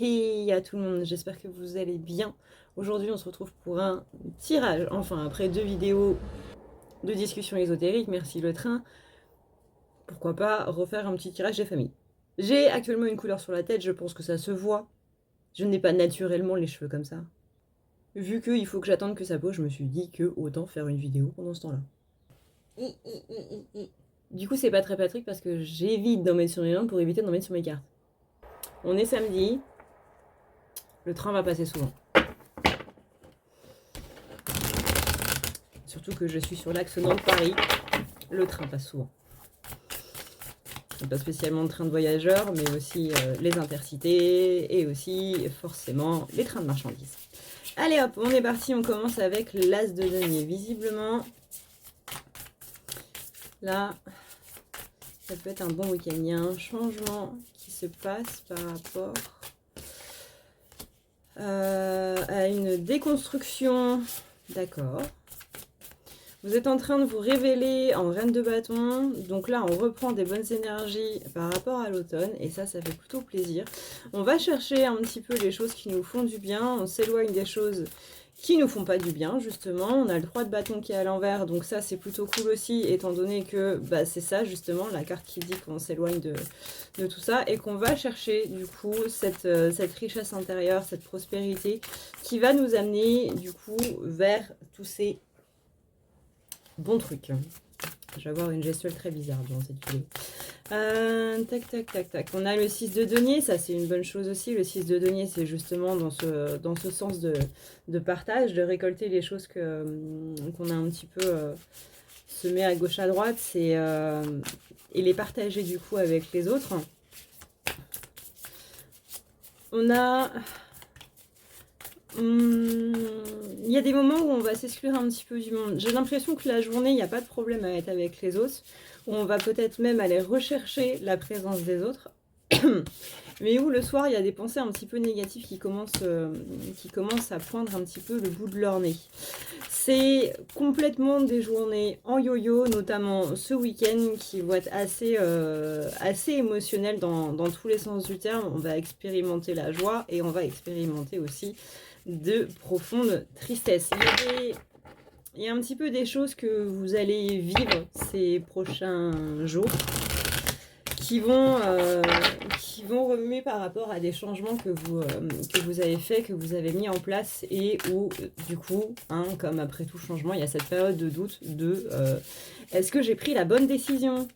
Hey à tout le monde, j'espère que vous allez bien. Aujourd'hui on se retrouve pour un tirage, enfin après 2 vidéos de discussion ésotérique, merci le train. Pourquoi pas refaire un petit tirage des familles. J'ai actuellement une couleur sur la tête, je pense que ça se voit. Je n'ai pas naturellement les cheveux comme ça. Vu qu'il faut que j'attende que ça pose, je me suis dit que autant faire une vidéo pendant ce temps-là. Du coup c'est pas très Patrick parce que j'évite d'en mettre sur les lampes pour éviter d'en mettre sur mes cartes. On est samedi, le train va passer souvent. Surtout que je suis sur l'axe Nantes-Paris, le train passe souvent. Pas spécialement le train de voyageurs, mais aussi les intercités et aussi forcément les trains de marchandises. Allez hop, on est parti, on commence avec l'as de denier. Visiblement, là, ça peut être un bon week-end. Il y a un changement qui se passe par rapport à une déconstruction. D'accord. Vous êtes en train de vous révéler en reine de bâton. Donc là, on reprend des bonnes énergies par rapport à l'automne. Et ça fait plutôt plaisir. On va chercher un petit peu les choses qui nous font du bien. On s'éloigne des choses qui nous font pas du bien, justement. On a le 3 de bâton qui est à l'envers. Donc ça, c'est plutôt cool aussi, étant donné que c'est ça, justement, la carte qui dit qu'on s'éloigne de tout ça. Et qu'on va chercher, du coup, cette richesse intérieure, cette prospérité qui va nous amener, du coup, vers tous ces bon truc. Je vais avoir une gestuelle très bizarre dans cette vidéo. Tac. On a le 6 de denier, ça c'est une bonne chose aussi. Le 6 de denier, c'est justement dans ce sens de partage, de récolter les choses qu'on a un petit peu semées à gauche à droite, et les partager du coup avec les autres. On a... Il y a des moments où on va s'exclure un petit peu du monde. J'ai l'impression que la journée, il n'y a pas de problème à être avec les autres. Où on va peut-être même aller rechercher la présence des autres. Mais où le soir, il y a des pensées un petit peu négatives qui commencent à poindre un petit peu le bout de leur nez. C'est complètement des journées en yo-yo, notamment ce week-end, qui vont être assez émotionnelles dans tous les sens du terme. On va expérimenter la joie et on va expérimenter aussi de profondes tristesses. Il y a un petit peu des choses que vous allez vivre ces prochains jours qui vont remuer par rapport à des changements que vous avez fait, que vous avez mis en place, et où du coup, comme après tout changement, il y a cette période de doute de est-ce que j'ai pris la bonne décision?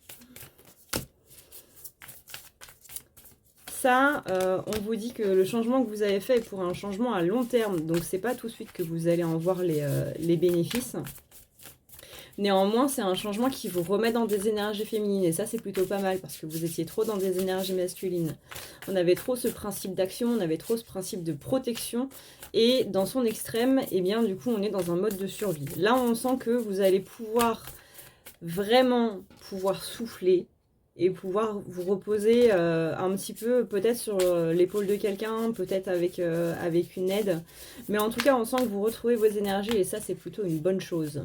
Ça, on vous dit que le changement que vous avez fait est pour un changement à long terme, donc c'est pas tout de suite que vous allez en voir les bénéfices. Néanmoins, c'est un changement qui vous remet dans des énergies féminines. Et ça, c'est plutôt pas mal parce que vous étiez trop dans des énergies masculines. On avait trop ce principe d'action, on avait trop ce principe de protection. Et dans son extrême, eh bien, du coup, on est dans un mode de survie. Là, on sent que vous allez vraiment pouvoir souffler et pouvoir vous reposer un petit peu, peut-être sur l'épaule de quelqu'un, peut-être avec une aide. Mais en tout cas, on sent que vous retrouvez vos énergies et ça, c'est plutôt une bonne chose.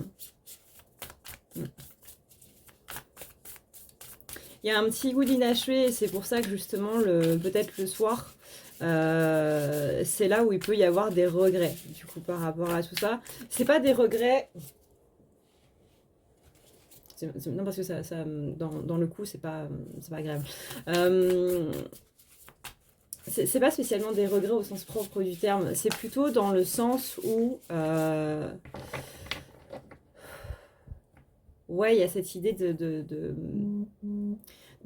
Il y a un petit goût d'inachevé, et c'est pour ça que justement, peut-être le soir, c'est là où il peut y avoir des regrets, du coup, par rapport à tout ça. C'est pas des regrets... non, parce que ça dans le coup, c'est pas agréable. C'est pas spécialement des regrets au sens propre du terme, c'est plutôt dans le sens où... ouais, il y a cette idée de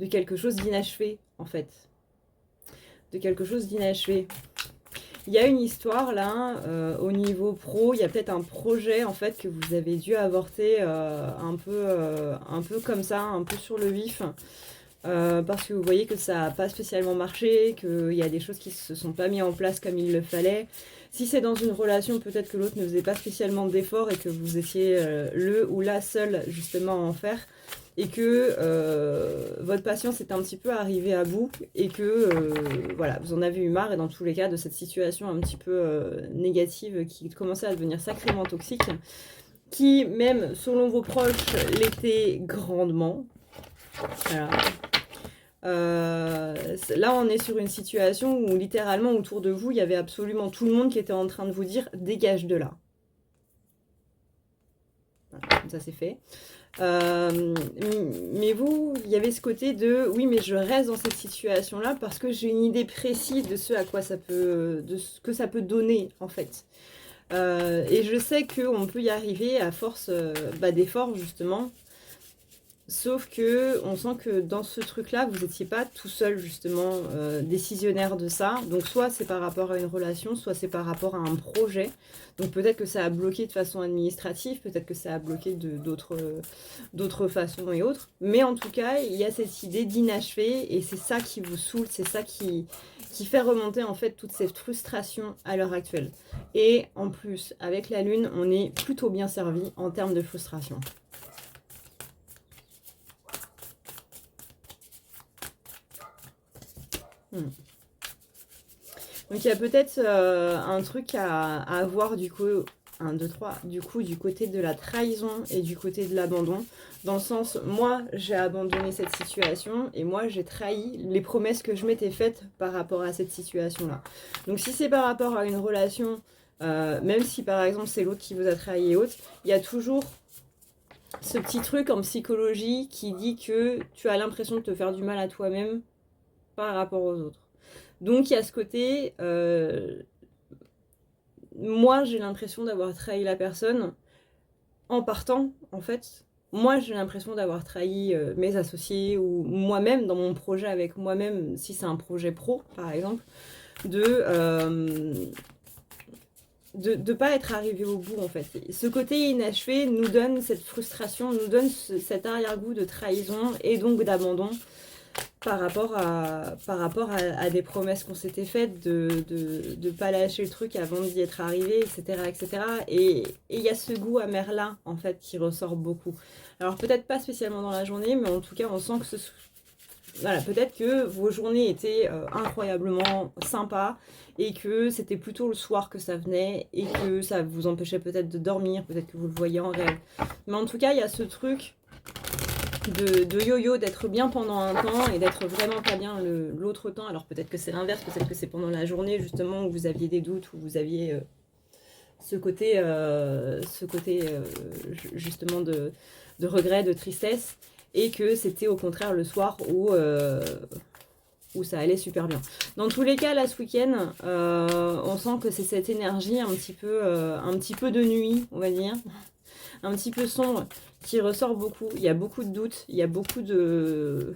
quelque chose d'inachevé, en fait. De quelque chose d'inachevé. Il y a une histoire, là, au niveau pro, il y a peut-être un projet, en fait, que vous avez dû avorter un peu comme ça, un peu sur le vif. Parce que vous voyez que ça n'a pas spécialement marché, qu'il y a des choses qui ne se sont pas mises en place comme il le fallait. Si c'est dans une relation, peut-être que l'autre ne faisait pas spécialement d'efforts et que vous étiez le ou la seule justement à en faire, et que votre patience est un petit peu arrivée à bout et que voilà, vous en avez eu marre, et dans tous les cas de cette situation un petit peu négative qui commençait à devenir sacrément toxique, qui même selon vos proches l'était grandement. Voilà. Là, on est sur une situation où littéralement autour de vous, il y avait absolument tout le monde qui était en train de vous dire « dégage de là ». Voilà, ça c'est fait. Mais vous, il y avait ce côté de oui, mais je reste dans cette situation-là parce que j'ai une idée précise de ce à quoi ça peut, de ce que ça peut donner en fait. Et je sais qu'on peut y arriver à force d'efforts justement. Sauf que on sent que dans ce truc-là, vous n'étiez pas tout seul justement décisionnaire de ça. Donc soit c'est par rapport à une relation, soit c'est par rapport à un projet. Donc peut-être que ça a bloqué de façon administrative, peut-être que ça a bloqué d'autres façons et autres. Mais en tout cas, il y a cette idée d'inachevé et c'est ça qui vous saoule, c'est ça qui fait remonter en fait toute cette frustration à l'heure actuelle. Et en plus, avec la lune, on est plutôt bien servi en termes de frustration. Donc il y a peut-être un truc à avoir du coup, 1, 2, 3, du coup du côté de la trahison et du côté de l'abandon. Dans le sens, moi j'ai abandonné cette situation et moi j'ai trahi les promesses que je m'étais faites par rapport à cette situation-là. Donc si c'est par rapport à une relation, même si par exemple c'est l'autre qui vous a trahi et autres, il y a toujours ce petit truc en psychologie qui dit que tu as l'impression de te faire du mal à toi-même par rapport aux autres. Donc il y a ce côté, moi j'ai l'impression d'avoir trahi la personne en partant en fait. Moi j'ai l'impression d'avoir trahi mes associés ou moi-même dans mon projet avec moi-même, si c'est un projet pro par exemple, de ne pas être arrivé au bout en fait. Ce côté inachevé nous donne cette frustration, nous donne cet arrière-goût de trahison et donc d'abandon par rapport à des promesses qu'on s'était faites, de ne pas lâcher le truc avant d'y être arrivé, etc. etc. Et il y a ce goût amer-là, en fait, qui ressort beaucoup. Alors peut-être pas spécialement dans la journée, mais en tout cas, on sent que voilà, peut-être que vos journées étaient incroyablement sympas et que c'était plutôt le soir que ça venait et que ça vous empêchait peut-être de dormir, peut-être que vous le voyez en rêve. Mais en tout cas, il y a ce truc de yo-yo, d'être bien pendant un temps et d'être vraiment pas bien l'autre temps. Alors peut-être que c'est l'inverse, peut-être que c'est pendant la journée justement où vous aviez des doutes, où vous aviez ce côté justement de regret, de tristesse, et que c'était au contraire le soir où ça allait super bien. Dans tous les cas, là, ce week-end, on sent que c'est cette énergie un petit peu de nuit, on va dire, un petit peu sombre, qui ressort beaucoup. Il y a beaucoup de doutes, il y a beaucoup de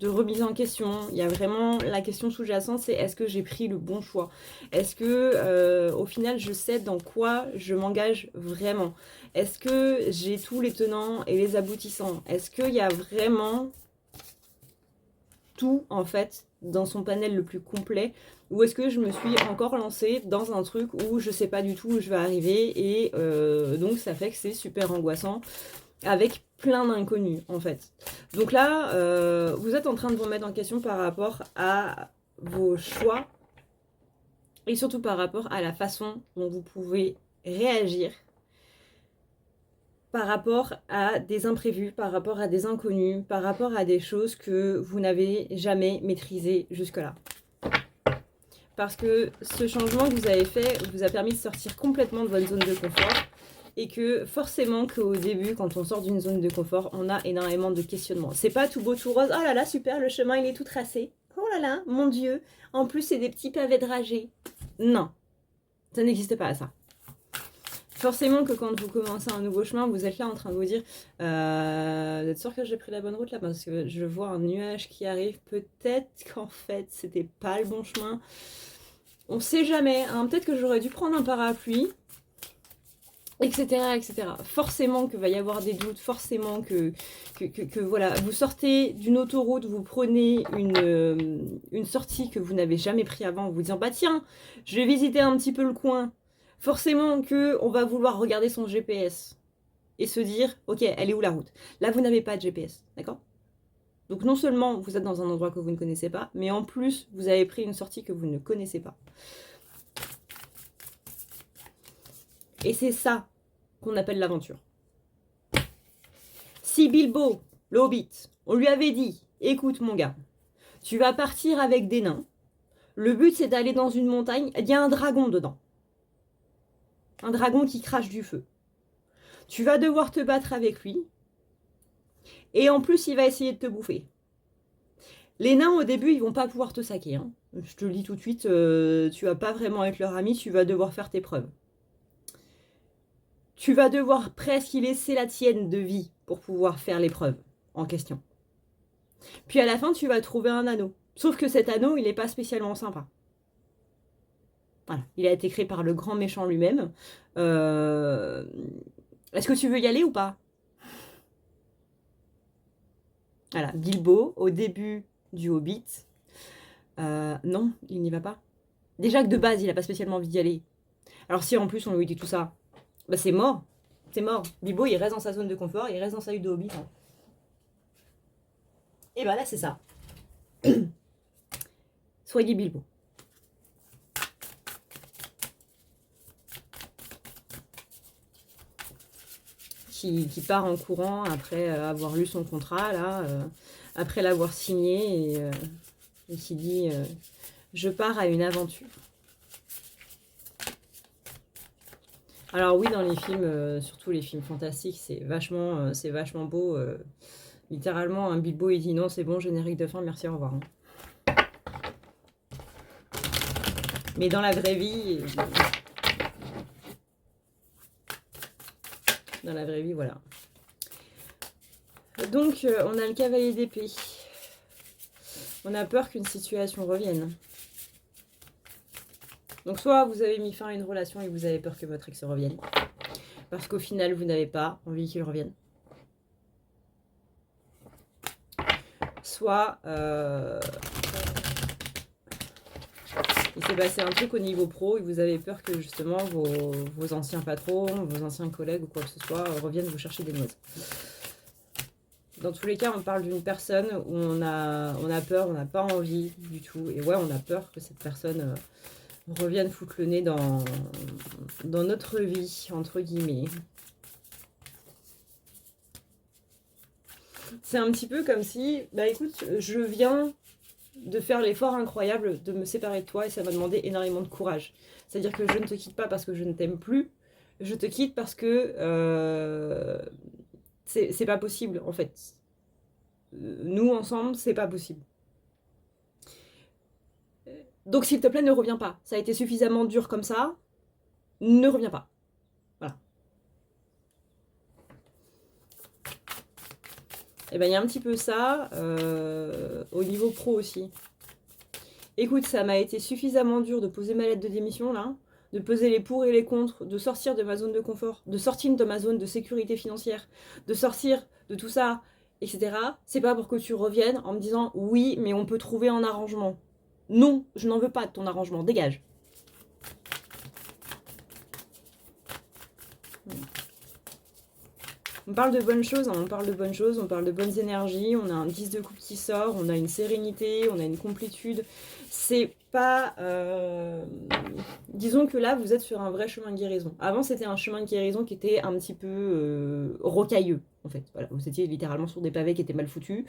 remise en question. Il y a vraiment la question sous-jacente, c'est est-ce que j'ai pris le bon choix? Est-ce que au final je sais dans quoi je m'engage vraiment? Est-ce que j'ai tous les tenants et les aboutissants? Est-ce qu'il y a vraiment tout en fait dans son panel le plus complet, ou est-ce que je me suis encore lancée dans un truc où je sais pas du tout où je vais arriver et donc ça fait que c'est super angoissant avec plein d'inconnus en fait. Donc là vous êtes en train de vous mettre en question par rapport à vos choix et surtout par rapport à la façon dont vous pouvez réagir par rapport à des imprévus, par rapport à des inconnus, par rapport à des choses que vous n'avez jamais maîtrisées jusque-là. Parce que ce changement que vous avez fait vous a permis de sortir complètement de votre zone de confort et que forcément qu'au début, quand on sort d'une zone de confort, on a énormément de questionnements. C'est pas tout beau, tout rose, oh là là, super, le chemin il est tout tracé. Oh là là, mon Dieu, en plus c'est des petits pavés dragés. Non, ça n'existe pas ça. Forcément que quand vous commencez un nouveau chemin, vous êtes là en train de vous dire vous êtes sûr que j'ai pris la bonne route là? Parce que je vois un nuage qui arrive. Peut-être qu'en fait, c'était pas le bon chemin. On sait jamais. Hein. Peut-être que j'aurais dû prendre un parapluie, etc. etc. Forcément qu'il va y avoir des doutes. Forcément que voilà, vous sortez d'une autoroute, vous prenez une sortie que vous n'avez jamais pris avant en vous disant bah tiens, je vais visiter un petit peu le coin. Forcément qu'on va vouloir regarder son GPS et se dire, ok, elle est où la route? Là, vous n'avez pas de GPS, d'accord? Donc non seulement vous êtes dans un endroit que vous ne connaissez pas, mais en plus, vous avez pris une sortie que vous ne connaissez pas. Et c'est ça qu'on appelle l'aventure. Si Bilbo, le Hobbit, on lui avait dit, écoute mon gars, Tu vas partir avec des nains. Le but, c'est d'aller dans une montagne. Il y a un dragon dedans. Un dragon qui crache du feu. Tu vas devoir te battre avec lui. Et en plus, il va essayer de te bouffer. Les nains, au début, ils vont pas pouvoir te saquer. Hein. Je te le dis tout de suite, tu vas pas vraiment être leur ami, tu vas devoir faire tes preuves. Tu vas devoir presque y laisser la tienne de vie pour pouvoir faire l'épreuve en question. Puis à la fin, tu vas trouver un anneau. Sauf que cet anneau, il n'est pas spécialement sympa. Voilà. Il a été créé par le grand méchant lui-même. Est-ce que tu veux y aller ou pas? Voilà, Bilbo, au début du Hobbit. Non, il n'y va pas. Déjà que de base, il n'a pas spécialement envie d'y aller. Alors si en plus on lui dit tout ça, bah c'est mort. C'est mort. Bilbo, il reste dans sa zone de confort, il reste dans sa hutte de Hobbit. Hein. Et bah là, c'est ça. Soyez Bilbo. Qui part en courant après avoir lu son contrat, là, après l'avoir signé, et qui dit je pars à une aventure. Alors oui, dans les films, surtout les films fantastiques, c'est vachement beau. Littéralement, un Bilbo, il dit non, c'est bon, générique de fin, merci, au revoir. Hein. Mais dans la vraie vie... Dans la vraie vie, voilà. Donc, on a le cavalier d'épée. On a peur qu'une situation revienne. Donc, soit vous avez mis fin à une relation et vous avez peur que votre ex revienne. Parce qu'au final, vous n'avez pas envie qu'il revienne. Soit... il s'est passé un truc au niveau pro et vous avez peur que justement vos anciens patrons, vos anciens collègues ou quoi que ce soit reviennent vous chercher des noises. Dans tous les cas, on parle d'une personne où on a peur, on n'a pas envie du tout. Et ouais, on a peur que cette personne revienne foutre le nez dans notre vie, entre guillemets. C'est un petit peu comme si, bah écoute, je viens de faire l'effort incroyable de me séparer de toi et ça m'a demandé énormément de courage. C'est-à-dire que je ne te quitte pas parce que je ne t'aime plus, je te quitte parce que c'est pas possible en fait. Nous ensemble, c'est pas possible. Donc s'il te plaît, ne reviens pas. Ça a été suffisamment dur comme ça, ne reviens pas. Voilà. Et ben il y a un petit peu ça au niveau pro aussi. Écoute, ça m'a été suffisamment dur de poser ma lettre de démission là, de peser les pour et les contre, de sortir de ma zone de confort, de sortir de ma zone de sécurité financière, de sortir de tout ça, etc. C'est pas pour que tu reviennes en me disant oui, mais on peut trouver un arrangement. Non, je n'en veux pas de ton arrangement, dégage. On parle de bonnes choses, hein, on parle de bonnes choses, on parle de bonnes énergies, on a un 10 de coupe qui sort, on a une sérénité, on a une complétude. C'est pas... Disons que là, vous êtes sur un vrai chemin de guérison. Avant, c'était un chemin de guérison qui était un petit peu rocailleux, en fait. Voilà, vous étiez littéralement sur des pavés qui étaient mal foutus,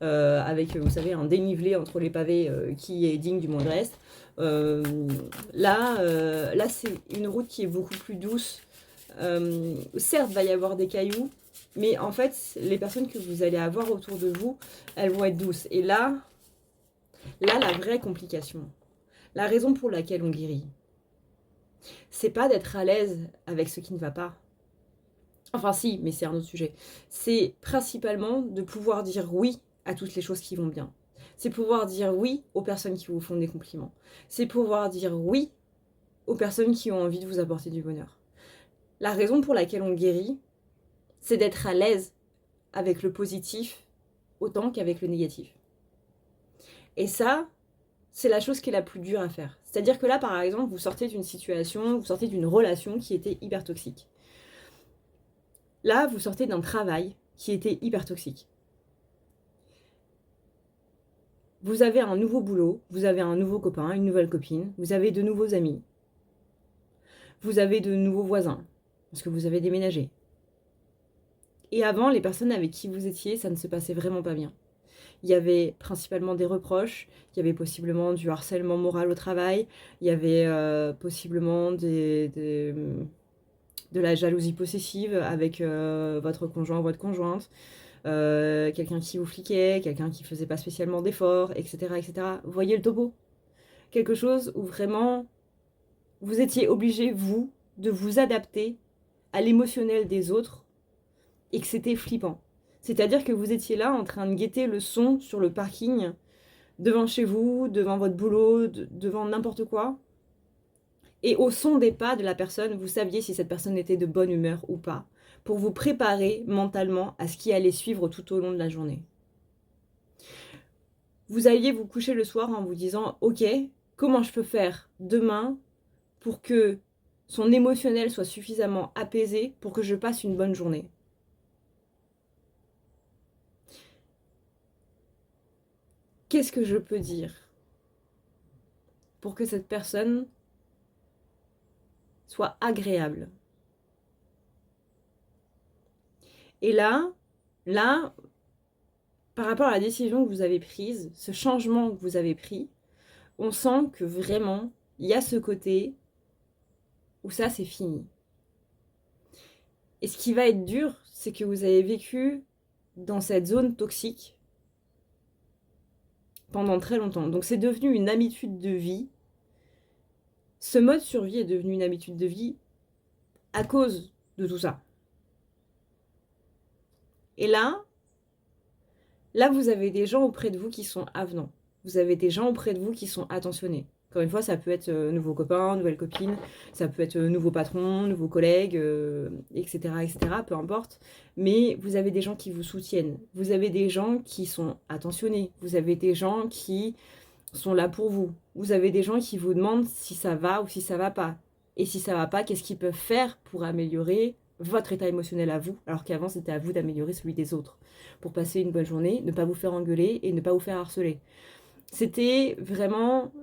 avec, vous savez, un dénivelé entre les pavés qui est digne du moindre reste. Là, c'est une route qui est beaucoup plus douce. Certes, il va y avoir des cailloux, mais en fait, les personnes que vous allez avoir autour de vous, elles vont être douces. Et là, la vraie complication, la raison pour laquelle on guérit, c'est pas d'être à l'aise avec ce qui ne va pas. Enfin si, mais c'est un autre sujet. C'est principalement de pouvoir dire oui à toutes les choses qui vont bien. C'est pouvoir dire oui aux personnes qui vous font des compliments. C'est pouvoir dire oui aux personnes qui ont envie de vous apporter du bonheur. La raison pour laquelle on guérit, c'est d'être à l'aise avec le positif autant qu'avec le négatif. Et ça, c'est la chose qui est la plus dure à faire. C'est-à-dire que là, par exemple, vous sortez d'une situation, vous sortez d'une relation qui était hyper toxique. Là, vous sortez d'un travail qui était hyper toxique. Vous avez un nouveau boulot, vous avez un nouveau copain, une nouvelle copine, vous avez de nouveaux amis, vous avez de nouveaux voisins, parce que vous avez déménagé. Et avant, les personnes avec qui vous étiez, ça ne se passait vraiment pas bien. Il y avait principalement des reproches, il y avait possiblement du harcèlement moral au travail, il y avait possiblement de la jalousie possessive avec votre conjoint ou votre conjointe, quelqu'un qui vous fliquait, quelqu'un qui faisait pas spécialement d'efforts, etc., etc. Vous voyez le topo? Quelque chose où vraiment vous étiez obligé, vous, de vous adapter à l'émotionnel des autres et que c'était flippant. C'est-à-dire que vous étiez là en train de guetter le son sur le parking, devant chez vous, devant votre boulot, devant n'importe quoi. Et au son des pas de la personne, vous saviez si cette personne était de bonne humeur ou pas, pour vous préparer mentalement à ce qui allait suivre tout au long de la journée. Vous alliez vous coucher le soir en vous disant « Ok, comment je peux faire demain pour que son émotionnel soit suffisamment apaisé pour que je passe une bonne journée ?» Qu'est-ce que je peux dire pour que cette personne soit agréable? Et là, par rapport à la décision que vous avez prise, ce changement que vous avez pris, on sent que vraiment, il y a ce côté où ça, c'est fini. Et ce qui va être dur, c'est que vous avez vécu dans cette zone toxique pendant très longtemps. Donc c'est devenu une habitude de vie. Ce mode survie est devenu une habitude de vie à cause de tout ça. Et là, vous avez des gens auprès de vous qui sont avenants. Vous avez des gens auprès de vous qui sont attentionnés. Encore une fois, ça peut être nouveaux copains, nouvelles copines, ça peut être nouveaux patrons, nouveaux collègues, etc., etc., peu importe. Mais vous avez des gens qui vous soutiennent. Vous avez des gens qui sont attentionnés. Vous avez des gens qui sont là pour vous. Vous avez des gens qui vous demandent si ça va ou si ça va pas. Et si ça va pas, qu'est-ce qu'ils peuvent faire pour améliorer votre état émotionnel à vous, alors qu'avant c'était à vous d'améliorer celui des autres. Pour passer une bonne journée, ne pas vous faire engueuler et ne pas vous faire harceler. C'était vraiment...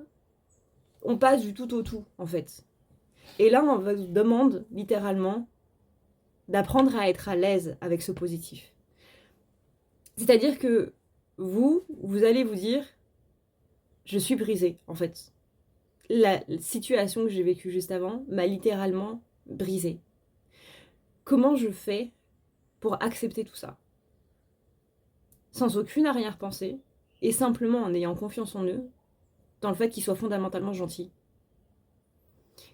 On passe du tout au tout, en fait. Et là, on vous demande, littéralement, d'apprendre à être à l'aise avec ce positif. C'est-à-dire que vous allez vous dire, je suis brisée, en fait. La situation que j'ai vécue juste avant m'a littéralement brisée. Comment je fais pour accepter tout ça? Sans aucune arrière-pensée, et simplement en ayant confiance en eux, dans le fait qu'ils soient fondamentalement gentils.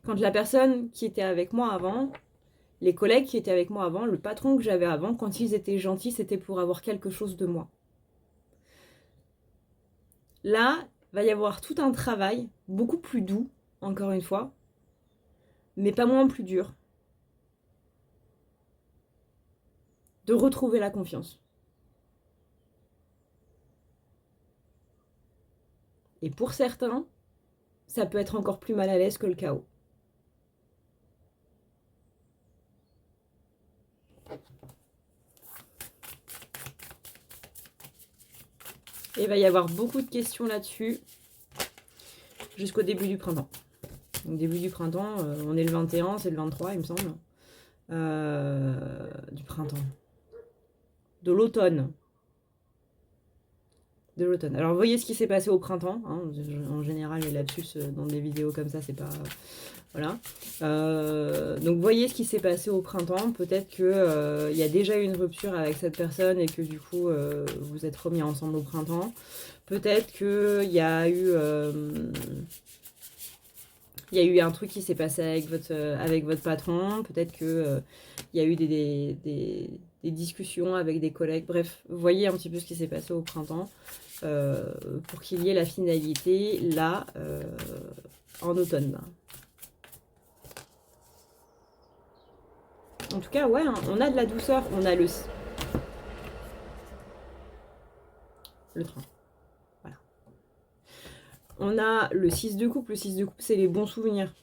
Quand la personne qui était avec moi avant, les collègues qui étaient avec moi avant, le patron que j'avais avant, quand ils étaient gentils, c'était pour avoir quelque chose de moi. Là, va y avoir tout un travail, beaucoup plus doux, encore une fois, mais pas moins plus dur, de retrouver la confiance. Et pour certains, ça peut être encore plus mal à l'aise que le chaos. Et il va y avoir beaucoup de questions là-dessus jusqu'au début du printemps. Donc, début du printemps, on est le 21, c'est le 23, il me semble. Du printemps. De l'automne. De l'automne. Alors, vous voyez ce qui s'est passé au printemps. Hein. En général, les lapsus dans des vidéos comme ça, c'est pas... Voilà. Donc, voyez ce qui s'est passé au printemps. Peut-être qu'il y a déjà eu une rupture avec cette personne et que du coup, vous êtes remis ensemble au printemps. Peut-être qu'il y a eu... il y a eu un truc qui s'est passé avec votre patron. Peut-être qu'il y a eu des discussions avec des collègues. Bref, voyez un petit peu ce qui s'est passé au printemps pour qu'il y ait la finalité là, en automne. En tout cas, ouais, hein, on a de la douceur. On a le train. Voilà. On a le 6 de coupe. Le 6 de coupe, c'est les bons souvenirs.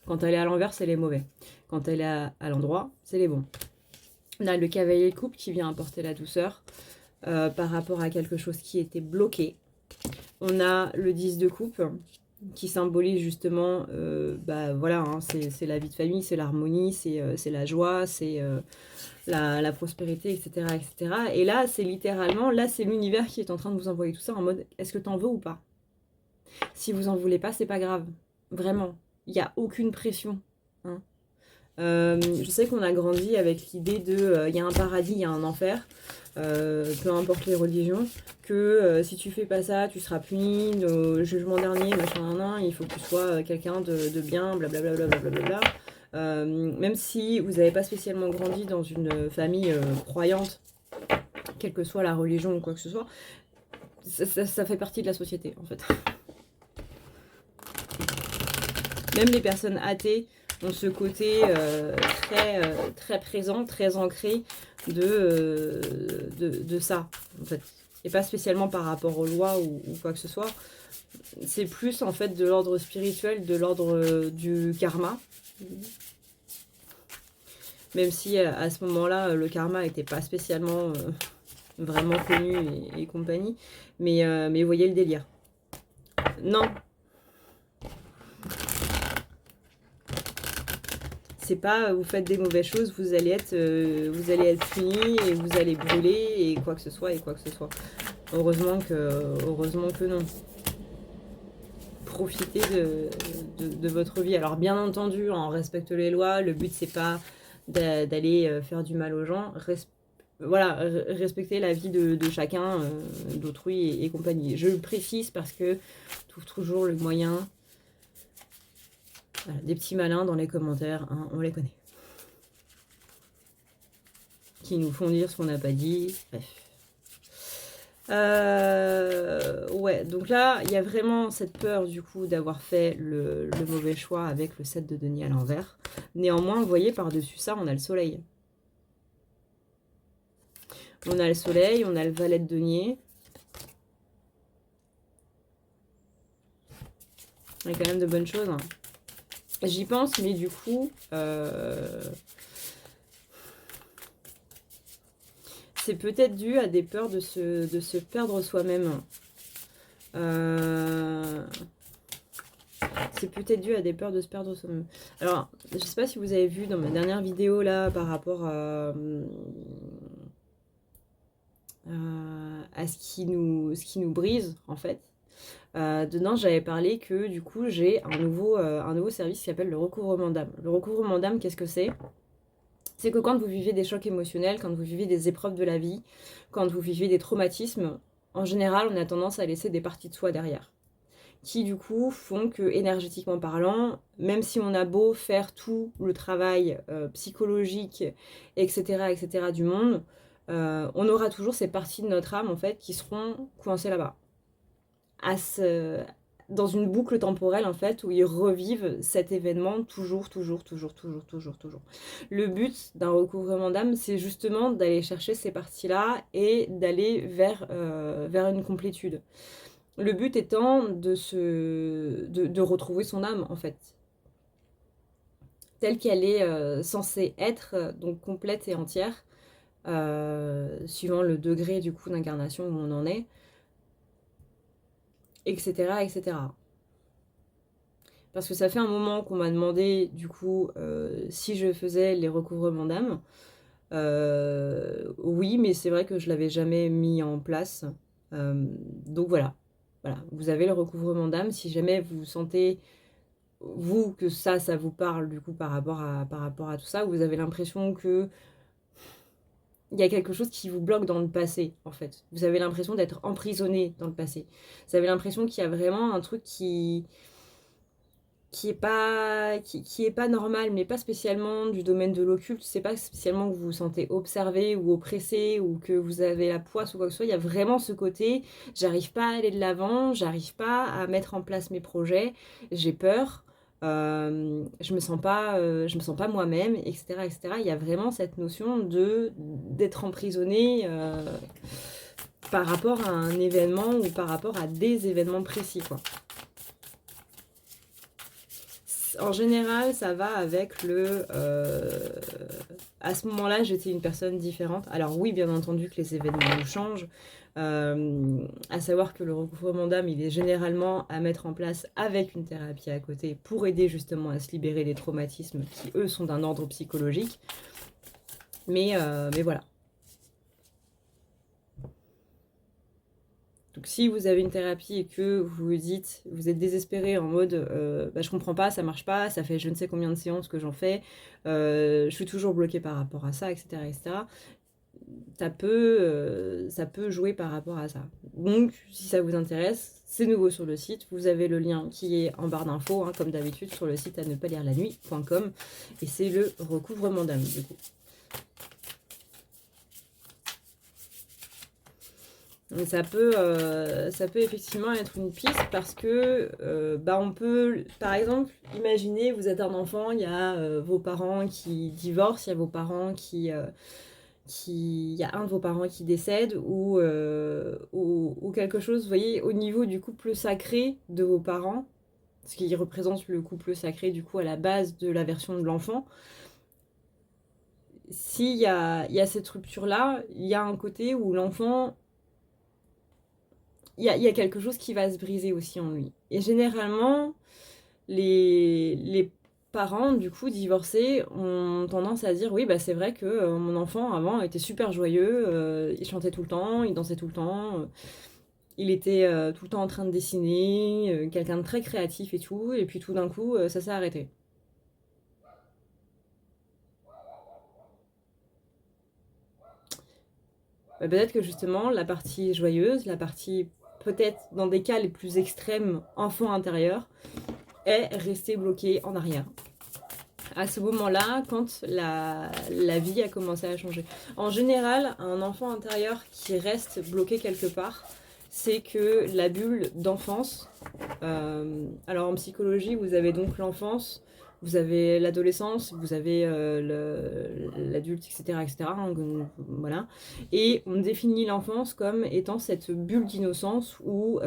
Quand elle est à l'envers, c'est les mauvais. Quand elle est à l'endroit, c'est les bons. On a le cavalier de coupe qui vient apporter la douceur par rapport à quelque chose qui était bloqué. On a le 10 de coupe qui symbolise justement, bah voilà, hein, c'est la vie de famille, c'est l'harmonie, c'est la joie, c'est la prospérité, etc., etc. Et là, c'est littéralement, là, c'est l'univers qui est en train de vous envoyer tout ça en mode, est-ce que t'en veux ou pas? Si vous en voulez pas, c'est pas grave. Vraiment. Il n'y a aucune pression. Hein. Je sais qu'on a grandi avec l'idée de il y a un paradis, il y a un enfer, peu importe les religions, que si tu fais pas ça, tu seras puni, au jugement dernier, machin, nan, il faut que tu sois quelqu'un de bien, blablabla, blablabla. Même si vous n'avez pas spécialement grandi dans une famille croyante, quelle que soit la religion ou quoi que ce soit, ça fait partie de la société en fait. Même les personnes athées ont ce côté très présent, très ancré de ça, en fait. Et pas spécialement par rapport aux lois ou quoi que ce soit. C'est plus, en fait, de l'ordre spirituel, de l'ordre du karma. Même si, à ce moment-là, le karma n'était pas spécialement vraiment connu et compagnie. Mais vous voyez le délire. Non. C'est pas vous faites des mauvaises choses, vous allez être puni et vous allez brûler et quoi que ce soit. Heureusement que non. Profitez de votre vie. Alors bien entendu, on respecte les lois. Le but c'est pas d'aller faire du mal aux gens. Voilà, respecter la vie de chacun, d'autrui et compagnie. Je le précise parce que trouve toujours le moyen. Voilà, des petits malins dans les commentaires, hein, on les connaît. Qui nous font dire ce qu'on n'a pas dit, bref. Ouais, donc là, il y a vraiment cette peur du coup d'avoir fait le mauvais choix avec le 7 de denier à l'envers. Néanmoins, vous voyez, par-dessus ça, on a le soleil. On a le soleil, on a le valet de denier. Il y a quand même de bonnes choses, hein. J'y pense, mais du coup, c'est peut-être dû à des peurs de se perdre soi-même. C'est peut-être dû à des peurs de se perdre soi-même. Alors, je sais pas si vous avez vu dans ma dernière vidéo là, par rapport à ce qui nous brise, en fait. Dedans, j'avais parlé que du coup, j'ai un nouveau service qui s'appelle le recouvrement d'âme. Le recouvrement d'âme, qu'est-ce que c'est? C'est que quand vous vivez des chocs émotionnels, quand vous vivez des épreuves de la vie, quand vous vivez des traumatismes, en général, on a tendance à laisser des parties de soi derrière. Qui du coup font que, énergétiquement parlant, même si on a beau faire tout le travail psychologique, etc. du monde, on aura toujours ces parties de notre âme en fait qui seront coincées là-bas. Dans une boucle temporelle en fait où ils revivent cet événement toujours. Le but d'un recouvrement d'âme, c'est justement d'aller chercher ces parties-là et d'aller vers une complétude. Le but étant de retrouver son âme en fait, telle qu'elle est censée être, donc complète et entière, suivant le degré du coup d'incarnation où on en est. Etc. Parce que ça fait un moment qu'on m'a demandé, du coup, si je faisais les recouvrements d'âme. Oui, mais c'est vrai que je ne l'avais jamais mis en place. Donc voilà. Vous avez le recouvrement d'âme. Si jamais vous sentez, vous, que ça vous parle, du coup, par rapport à tout ça, vous avez l'impression que il y a quelque chose qui vous bloque dans le passé, en fait. Vous avez l'impression d'être emprisonné dans le passé. Vous avez l'impression qu'il y a vraiment un truc qui est pas normal, mais pas spécialement du domaine de l'occulte. C'est pas spécialement que vous vous sentez observé ou oppressé ou que vous avez la poisse ou quoi que ce soit. Il y a vraiment ce côté, j'arrive pas à aller de l'avant, j'arrive pas à mettre en place mes projets, j'ai peur. Je me sens pas moi-même, etc. Il y a vraiment cette notion d'être emprisonné par rapport à un événement ou par rapport à des événements précis, quoi. En général, ça va avec à ce moment-là, j'étais une personne différente. Alors oui, bien entendu que les événements nous changent. À savoir que le recouvrement d'âme, il est généralement à mettre en place avec une thérapie à côté pour aider justement à se libérer des traumatismes qui, eux, sont d'un ordre psychologique. Mais voilà. Donc si vous avez une thérapie et que vous vous dites, vous êtes désespéré en mode je comprends pas, ça marche pas, ça fait je ne sais combien de séances que j'en fais, je suis toujours bloquée par rapport à ça, etc. etc. Ça peut jouer par rapport à ça. Donc si ça vous intéresse, c'est nouveau sur le site, vous avez le lien qui est en barre d'infos, hein, comme d'habitude sur le site à ne pas lire la nuit.com et c'est le recouvrement d'âme du coup. Ça peut effectivement être une piste parce que on peut, par exemple, imaginer, vous êtes un enfant, il y a vos parents qui divorcent, il y a vos parents il y a un de vos parents qui décède ou quelque chose, vous voyez, au niveau du couple sacré de vos parents, ce qui représente le couple sacré du coup à la base de la version de l'enfant. S'il y a cette rupture-là, il y a un côté où l'enfant... il y a quelque chose qui va se briser aussi en lui. Et généralement, les parents, du coup, divorcés, ont tendance à dire, oui, bah c'est vrai que mon enfant, avant, était super joyeux, il chantait tout le temps, il dansait tout le temps, il était tout le temps en train de dessiner, quelqu'un de très créatif et tout, et puis tout d'un coup, ça s'est arrêté. Bah, peut-être que justement, la partie joyeuse, la partie peut-être dans des cas les plus extrêmes, enfant intérieur, est restée bloquée en arrière. À ce moment-là, quand la vie a commencé à changer. En général, un enfant intérieur qui reste bloqué quelque part, c'est que la bulle d'enfance, alors en psychologie, vous avez donc l'enfance, vous avez l'adolescence, vous avez l'adulte, etc. etc. Voilà. Et on définit l'enfance comme étant cette bulle d'innocence où,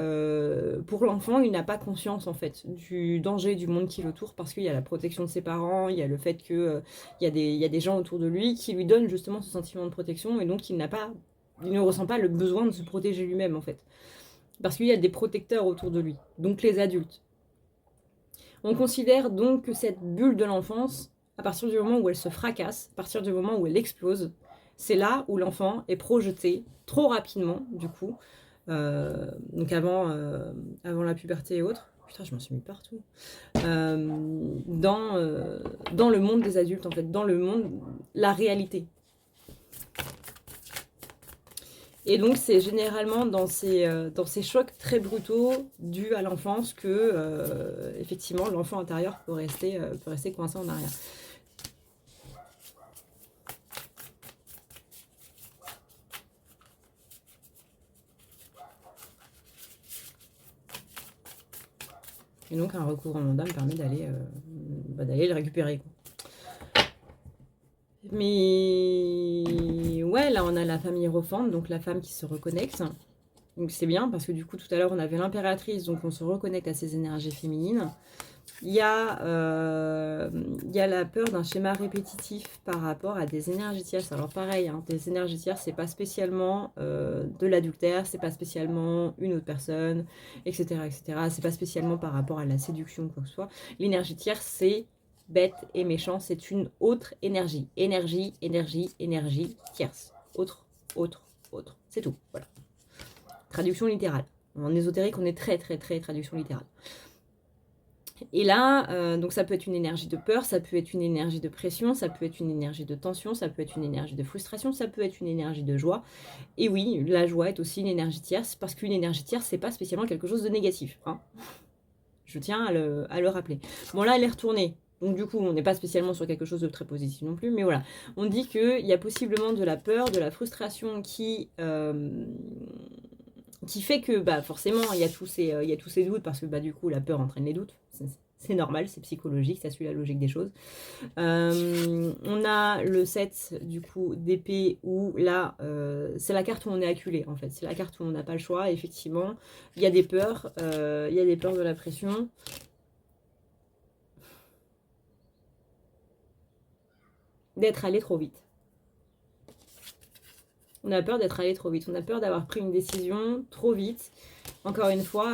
pour l'enfant, il n'a pas conscience en fait du danger du monde qui l'entoure parce qu'il y a la protection de ses parents, il y a le fait que il y a des gens autour de lui qui lui donnent justement ce sentiment de protection et donc il ne ressent pas le besoin de se protéger lui-même en fait. Parce qu'il y a des protecteurs autour de lui, donc les adultes. On considère donc que cette bulle de l'enfance, à partir du moment où elle se fracasse, à partir du moment où elle explose, c'est là où l'enfant est projeté trop rapidement, du coup, donc avant la puberté et autres. Putain, je m'en suis mis partout. Dans le monde des adultes, en fait, dans le monde, la réalité. Et donc, c'est généralement dans ces chocs très brutaux dus à l'enfance que, effectivement, l'enfant intérieur peut rester coincé en arrière. Et donc, un recouvrement d'âme permet d'aller le récupérer, quoi. Mais ouais, là on a la femme hiérophante, donc la femme qui se reconnecte. Donc c'est bien parce que du coup tout à l'heure on avait l'impératrice, donc on se reconnecte à ses énergies féminines. Il y a la peur d'un schéma répétitif par rapport à des énergies tierces. Alors pareil, hein, des énergies tierces, c'est pas spécialement de l'adultère, c'est pas spécialement une autre personne, etc. etc. C'est pas spécialement par rapport à la séduction ou quoi que ce soit. L'énergie tierce, c'est bête et méchant, c'est une autre énergie. Énergie, énergie, énergie tierce. Autre, autre, autre. C'est tout. Voilà. Traduction littérale. En ésotérique, on est très, très, très traduction littérale. Et là, donc ça peut être une énergie de peur, ça peut être une énergie de pression, ça peut être une énergie de tension, ça peut être une énergie de frustration, ça peut être une énergie de joie. Et oui, la joie est aussi une énergie tierce, parce qu'une énergie tierce, c'est pas spécialement quelque chose de négatif. Hein. Je tiens à le rappeler. Bon là, elle est retournée. Donc du coup, on n'est pas spécialement sur quelque chose de très positif non plus, mais voilà. On dit qu'il y a possiblement de la peur, de la frustration qui fait que forcément, il y a tous ces doutes, parce que du coup, la peur entraîne les doutes. C'est normal, c'est psychologique, ça suit la logique des choses. On a le 7 du coup d'épée où là, c'est la carte où on est acculé en fait. C'est la carte où on n'a pas le choix, effectivement. Il y a des peurs, de la pression. d'être allé trop vite. On a peur d'être allé trop vite. On a peur d'avoir pris une décision trop vite. Encore une fois,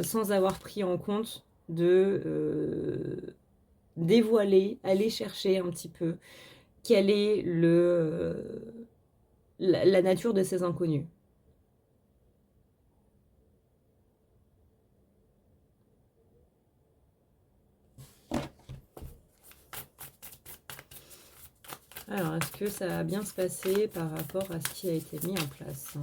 sans avoir pris en compte de dévoiler, aller chercher un petit peu quelle est la nature de ces inconnus. Alors, est-ce que ça va bien se passer par rapport à ce qui a été mis en place ?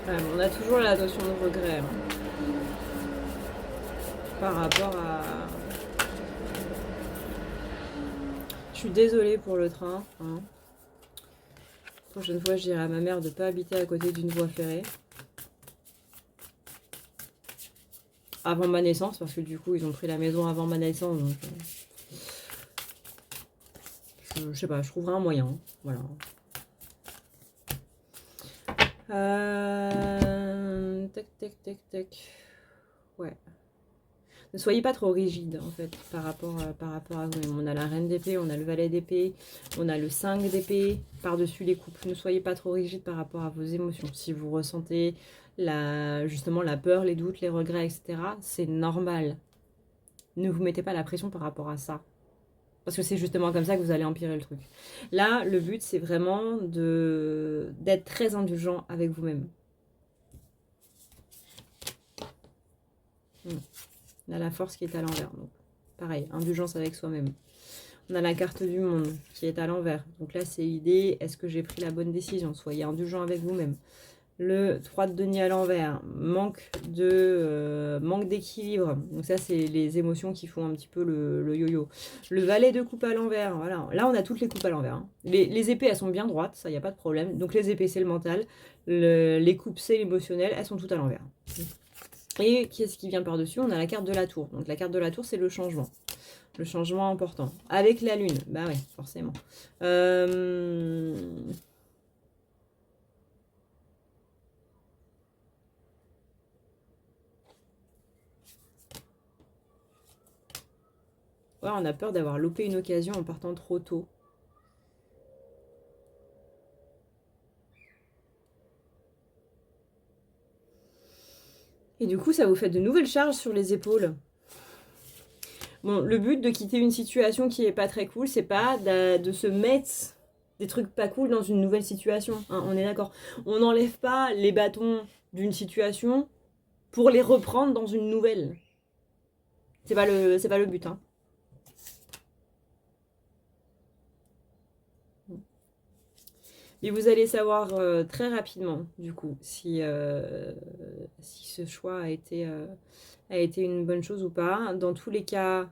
Ouais, on a toujours la notion de regret par rapport à... Je suis désolée pour le train. Prochaine fois, je dirai à ma mère de ne pas habiter à côté d'une voie ferrée. Avant ma naissance, parce que du coup, ils ont pris la maison avant ma naissance. Donc, je sais pas, je trouverai un moyen. Voilà. Tac. Ouais. Ne soyez pas trop rigide, en fait, par rapport à vous. On a la reine d'épée, on a le valet d'épée, on a le 5 d'épée, par-dessus les couples. Ne soyez pas trop rigide par rapport à vos émotions. Si vous ressentez justement la peur, les doutes, les regrets, etc., c'est normal. Ne vous mettez pas la pression par rapport à ça. Parce que c'est justement comme ça que vous allez empirer le truc. Là, le but, c'est vraiment d'être très indulgent avec vous-même. On a la force qui est à l'envers. Donc, pareil, indulgence avec soi-même. On a la carte du monde qui est à l'envers. Donc là, c'est l'idée, est-ce que j'ai pris la bonne décision? Soyez indulgent avec vous-même. Le 3 de denier à l'envers, manque d'équilibre. Donc ça, c'est les émotions qui font un petit peu le yo-yo. Le valet de coupe à l'envers, voilà. Là, on a toutes les coupes à l'envers. Hein. Les épées, elles sont bien droites, ça, il n'y a pas de problème. Donc les épées, c'est le mental. Les coupes, c'est l'émotionnel. Elles sont toutes à l'envers. Et qu'est-ce qui vient par-dessus? On a la carte de la tour. Donc la carte de la tour, c'est le changement. Le changement important. Avec la lune. Bah ouais, forcément. Ouais, on a peur d'avoir loupé une occasion en partant trop tôt. Et du coup, ça vous fait de nouvelles charges sur les épaules. Bon, le but de quitter une situation qui est pas très cool, c'est pas de se mettre des trucs pas cool dans une nouvelle situation. Hein, on est d'accord. On n'enlève pas les bâtons d'une situation pour les reprendre dans une nouvelle. C'est pas le but. Hein. Et vous allez savoir très rapidement, du coup, si ce choix a été une bonne chose ou pas. Dans tous les cas,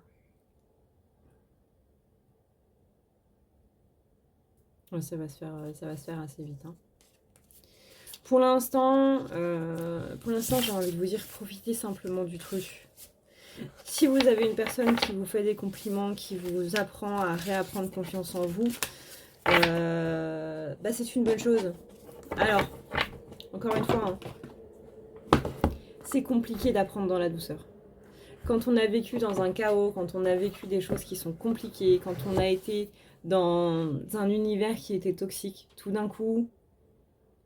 ça va se faire assez vite. Hein. Pour l'instant, j'ai envie de vous dire, profitez simplement du truc. Si vous avez une personne qui vous fait des compliments, qui vous apprend à réapprendre confiance en vous, c'est une bonne chose. Alors, encore une fois, hein, c'est compliqué d'apprendre dans la douceur. Quand on a vécu dans un chaos, quand on a vécu des choses qui sont compliquées, quand on a été dans un univers qui était toxique, tout d'un coup,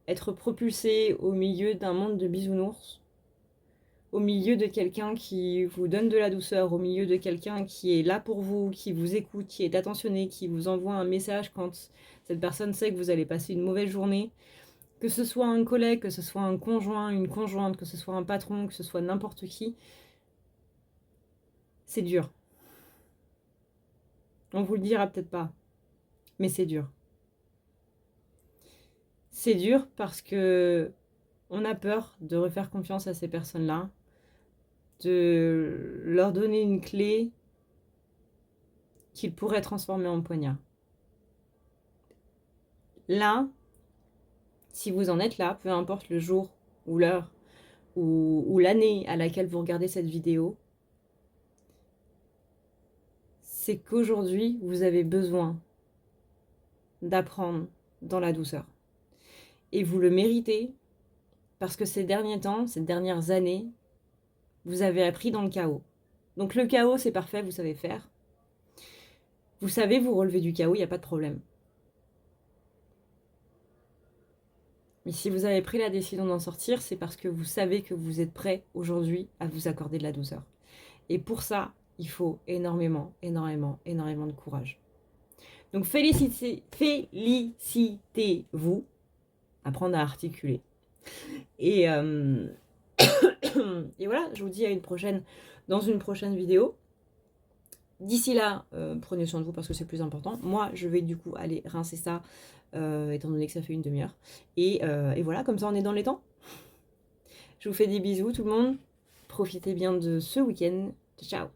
être propulsé au milieu d'un monde de bisounours, au milieu de quelqu'un qui vous donne de la douceur, au milieu de quelqu'un qui est là pour vous, qui vous écoute, qui est attentionné, qui vous envoie un message quand cette personne sait que vous allez passer une mauvaise journée, que ce soit un collègue, que ce soit un conjoint, une conjointe, que ce soit un patron, que ce soit n'importe qui, c'est dur. On vous le dira peut-être pas, mais c'est dur. C'est dur parce que on a peur de refaire confiance à ces personnes-là, de leur donner une clé qu'ils pourraient transformer en poignard. Là, si vous en êtes là, peu importe le jour ou l'heure ou l'année à laquelle vous regardez cette vidéo, c'est qu'aujourd'hui, vous avez besoin d'apprendre dans la douceur. Et vous le méritez parce que ces derniers temps, ces dernières années, Vous avez appris dans le chaos. Donc le chaos, c'est parfait, vous savez faire. Vous savez vous relever du chaos, il n'y a pas de problème. Mais si vous avez pris la décision d'en sortir, c'est parce que vous savez que vous êtes prêt aujourd'hui à vous accorder de la douceur. Et pour ça, il faut énormément, énormément, énormément de courage. Donc félicitez-vous, apprendre à articuler. Et, et voilà, je vous dis à une prochaine, dans une prochaine vidéo. D'ici là, prenez soin de vous parce que c'est plus important. Moi, je vais du coup aller rincer ça, étant donné que ça fait une demi-heure. Et voilà, comme ça on est dans les temps. Je vous fais des bisous tout le monde. Profitez bien de ce week-end. Ciao.